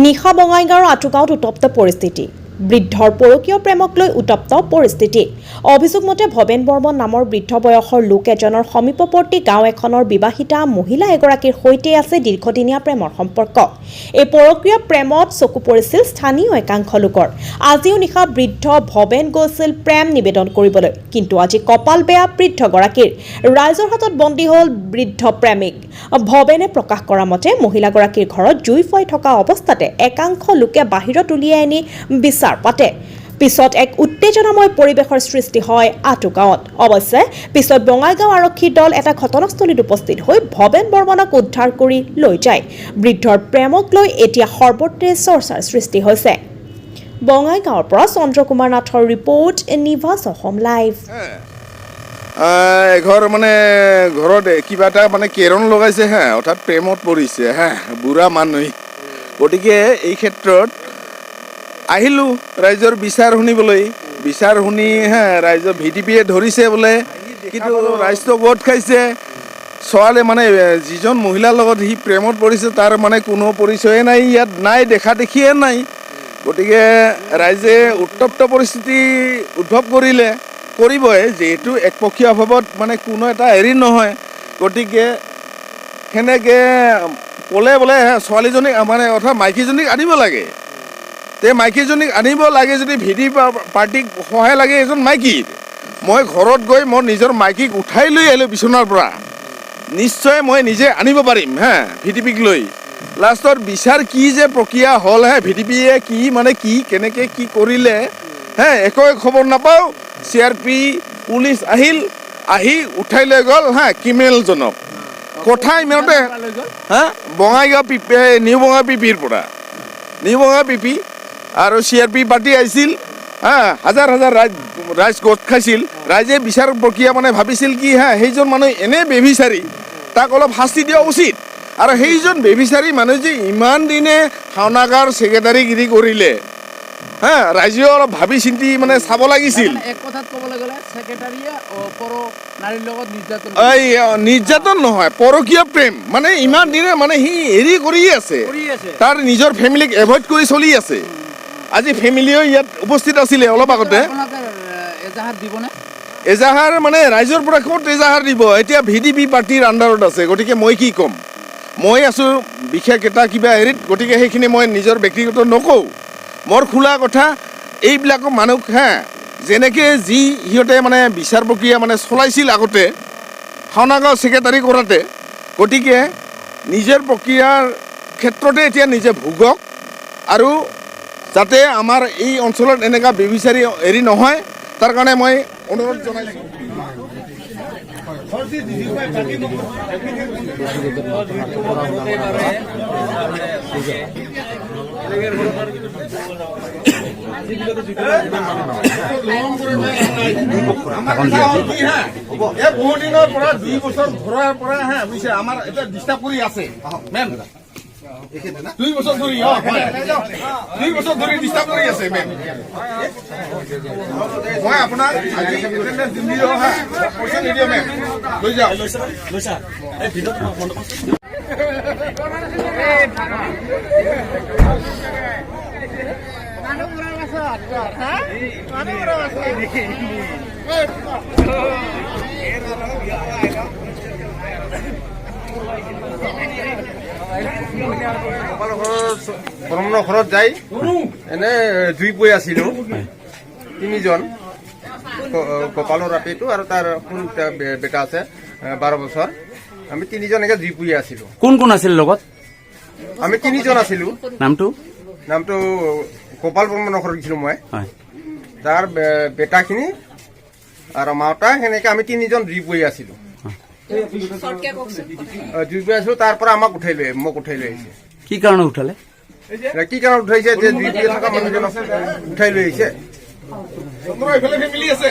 নিশা বঙাইগাঁৱৰ আটুগাঁৱত উত্তপ্ত পৰিস্থিতি। বৃদ্ধৰ পৰকীয় প্ৰেমক লৈ উত্তপ্ত পৰিস্থিতি। অভিযোগ মতে ভৱেন বৰ্মন নামৰ বৃদ্ধ বয়সৰ লোক এজনৰ সমীপৱৰ্তী গাঁও এখনৰ বিবাহিতা মহিলা এগৰাকীৰ সৈতে আছে দীৰ্ঘদিনীয়া প্ৰেমৰ সম্পৰ্ক। এই পৰকীয় প্ৰেমত চকু পৰিছিল স্থানীয় একাংশ লোকৰ। আজিও নিশা বৃদ্ধ ভৱেন গৈছিল প্ৰেম নিবেদন কৰিবলৈ, কিন্তু আজি কপাল বেয়া বৃদ্ধগৰাকীৰ। ৰাইজৰ হাতত বন্দী হ'ল বৃদ্ধ প্ৰেমিক। ভৱেনে প্ৰকাশ কৰা মতে মহিলাগৰাকীৰ ঘৰত জুই ফুৱাই থকা অৱস্থাতে একাংশ লোকে বাহিৰত উলিয়াই আনি বিচাৰ পাতে। পিছত এক উত্তেজনাময় পৰিৱেশৰ সৃষ্টি হয় আটুগাঁৱত। অৱশ্যে পিছত বঙাইগাঁও আৰক্ষীৰ দল এটা ঘটনাস্থলীত উপস্থিত হৈ ভৱেন বৰ্মনক উদ্ধাৰ কৰি লৈ যায়। বৃদ্ধৰ প্ৰেমক লৈ এতিয়া সৰ্বত্ৰে চৰ্চাৰ সৃষ্টি হৈছে। বঙাইগাঁৱৰ পৰা চন্দ্ৰ কুমাৰ নাথৰ ৰিপৰ্ট, নিভাজ অসম লাইভ। এঘৰ মানে ঘৰত কিবা এটা মানে কেৰণ লগাইছে হা, অৰ্থাৎ প্ৰেমত পৰিছে হা, বুঢ়া মানুহ। গতিকে এই ক্ষেত্ৰত আহিলোঁ ৰাইজৰ বিচাৰ শুনিবলৈ। বিচাৰ শুনি হা, ৰাইজৰ VDPয়ে ধৰিছে বোলে, কিন্তু ৰাইজটো গোট খাইছে। ছোৱালী মানে যিজন মহিলাৰ লগত সি প্ৰেমত পৰিছে তাৰ মানে কোনো পৰিচয়ে নাই, ইয়াত নাই, দেখা দেখিয়ে নাই। গতিকে ৰাইজে উত্তপ্ত পৰিস্থিতি উদ্ভৱ কৰিবই, যিহেতু একপক্ষীয় অভাৱত মানে কোনো এটা হেৰি নহয়। গতিকে সেনেকৈ ক'লে বোলে ছোৱালীজনীক মানে অৰ্থাৎ মাইকীজনীক আনিব লাগে। তে মাইকীজনীক আনিব লাগে যদি ভিডি পাৰ্টিক সহায় লাগে এজন মাইকীৰ। মই ঘৰত গৈ মই নিজৰ মাইকীক উঠাই লৈ আহিলোঁ বিচনাৰ পৰা। নিশ্চয় মই নিজে আনিব পাৰিম হা, VDPক লৈ। লাষ্টত বিচাৰ কি যে প্ৰক্ৰিয়া হ'ল হে, VDPয়ে কি মানে কি কেনেকৈ কি কৰিলে হে, একোৱে খবৰ নাপাওঁ। CRP পুলিচ আহি উঠাই লৈ গ'ল হা ক্ৰিমিনেলজনক। কথা ইমানতে হা, বঙাইগাঁও নিউ বঙাইগাঁও পিপিৰ পৰা, নিউ বঙাইগাঁও পিপি আৰু CRP পাৰ্টি আহিছিল হা, হাজাৰ হাজাৰ ৰাইজ গোট খাইছিল। ৰাইজে বিচাৰ প্ৰক্ৰিয়া মানে ভাবিছিল কি হা, সেইজন মানুহ এনে বেবিচাৰী, তাক অলপ শাস্তি দিয়া উচিত। আৰু সেইজন বেবিচাৰী মানুহ যে ইমান দিনে ভাওনাগাৰ ছেক্ৰেটাৰীগিৰি কৰিলে হা, ৰাইজেও অলপ ভাবি চিন্তি মানে চাব লাগিছিল। এক কথাত ক'বলৈ গ'লে ছেক্ৰেটাৰীয়ে নাৰীৰ লগত নিৰ্যাতন নহয়, পৰকীয় প্ৰেম। মানে ইমান দিনে মানে সি হেৰি কৰিয়ে আছে, তাৰ নিজৰ ফেমিলিক এভইড কৰি চলি আছে। আজি ফেমিলিও ইয়াত উপস্থিত আছিলে অলপ আগতে। এজাহাৰ মানে ৰাইজৰ পৰা ক'ত এজাহাৰ দিব? এতিয়া VDP পাৰ্টিৰ আণ্ডাৰত আছে। গতিকে মই কি ক'ম? মই আছোঁ বিশেষ এটা কিবা হেৰিত, গতিকে সেইখিনি মই নিজৰ ব্যক্তিগত নকওঁ। মোৰ খোলা কথা, এইবিলাক মানুহ হা, যেনেকৈ যি সিহঁতে মানে বিচাৰ প্ৰক্ৰিয়া মানে চলাইছিল আগতে ভাওনাগাঁও ছেক্ৰেটাৰী কৰাতে। গতিকে নিজৰ প্ৰক্ৰিয়াৰ ক্ষেত্ৰতে এতিয়া নিজে ভোগক, আৰু যাতে আমাৰ এই অঞ্চলত এনেকুৱা বেবিচাৰী হেৰি নহয়, তাৰ কাৰণে মই অনুৰোধ জনাইছোঁ। বহু দিনৰ পৰা 2 বছৰ ঘৰৰ পৰা হা বুজিছে, আমাৰ এতিয়া ডিষ্টাৰ্ব কৰি আছে মেম। 2 বছৰ ধৰি 2 বছৰ ধৰি ডিষ্টাৰ্ব কৰি আছে মেম। মই আপোনাক আজি পইচা নিদিওঁ মেম, লৈ যাওক। ব্ৰহ্মণৰ ঘৰত যাই এনে জুই পৰি আছিলোঁ 3জন, কপালৰ ৰাতিটো আৰু তাৰ বেটা আছে 12 বছৰ। আমি 3জন এনেকৈ জুই পৰি আছিলোঁ। কোন কোন আছিল লগত? আমি 3জন আছিলোঁ। নামটো গোপাল বৰ্মনৰ ঘৰত গৈছিলোঁ মই, তাৰ বেটাখিনি আৰু মাওতা, সেনেকৈ আমি 3জন জুই পৰি আছিলোঁ। জুই পৰি আছিলোঁ, তাৰ পৰা মোক উঠাই লৈ আহিছে। কি কাৰণত উঠালে? কি কাৰণত উঠাইছে যে জুই পৰি থকা মানুহজনক উঠাই লৈ আহিছে। ফেমিলি আছে।